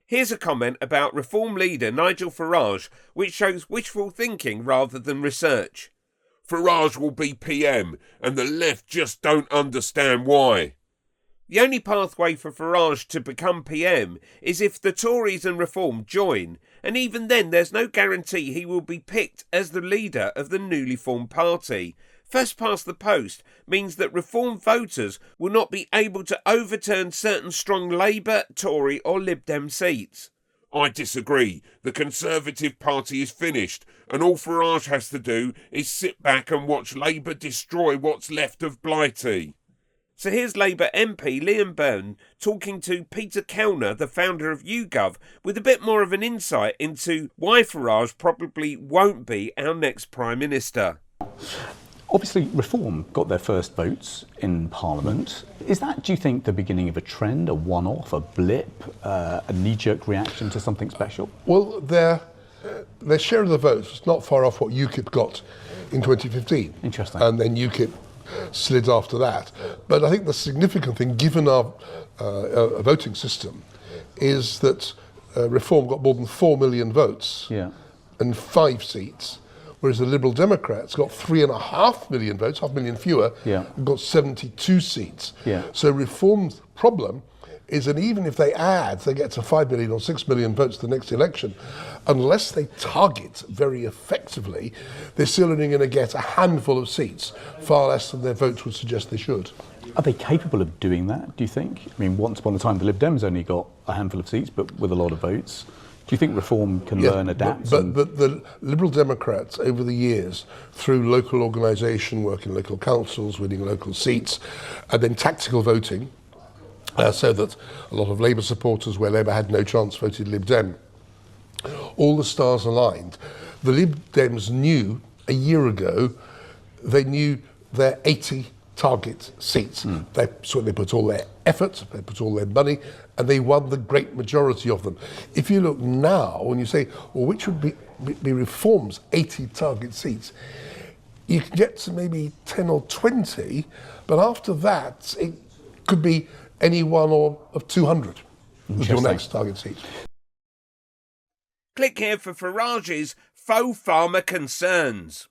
Here's a comment about Reform leader Nigel Farage, which shows wishful thinking rather than research. Farage will be PM, and the left just don't understand why. The only pathway for Farage to become PM is if the Tories and Reform join, and even then there's no guarantee he will be picked as the leader of the newly formed party. First past the post means that Reform voters will not be able to overturn certain strong Labour, Tory or Lib Dem seats. I disagree. The Conservative Party is finished, and all Farage has to do is sit back and watch Labour destroy what's left of Blighty. So here's Labour MP Liam Byrne talking to Peter Kellner, the founder of YouGov, with a bit more of an insight into why Farage probably won't be our next Prime Minister. Obviously, Reform got their first votes in Parliament. Is that, do you think, the beginning of a trend, a one-off, a blip, a knee-jerk reaction to something special? Well, their share of the votes was not far off what UKIP got in 2015. Interesting. And then UKIP slid after that. But I think the significant thing, given our voting system, is that Reform got more than 4 million votes and 5 seats, whereas the Liberal Democrats got 3.5 million votes, 500,000 fewer, and got 72 seats. So Reform's problem is that even if they get to 5 million or 6 million votes the next election, unless they target very effectively, they're still only going to get a handful of seats, far less than their votes would suggest they should. Are they capable of doing that, do you think? I mean, once upon a time, the Lib Dems only got a handful of seats, but with a lot of votes. Do you think Reform can learn, adapt? But the Liberal Democrats, over the years, through local organisation, work in local councils, winning local seats, and then tactical voting, so that a lot of Labour supporters, where Labour had no chance, voted Lib Dem. All the stars aligned. The Lib Dems knew, a year ago, they knew their 80 target seats. So they put all their effort, they put all their money, and they won the great majority of them. If you look now, when you say, well, which would be Reform's 80 target seats, you can get to maybe 10 or 20, but after that, it could be any one of 200 as your next target seat. Click here for Farage's faux farmer concerns.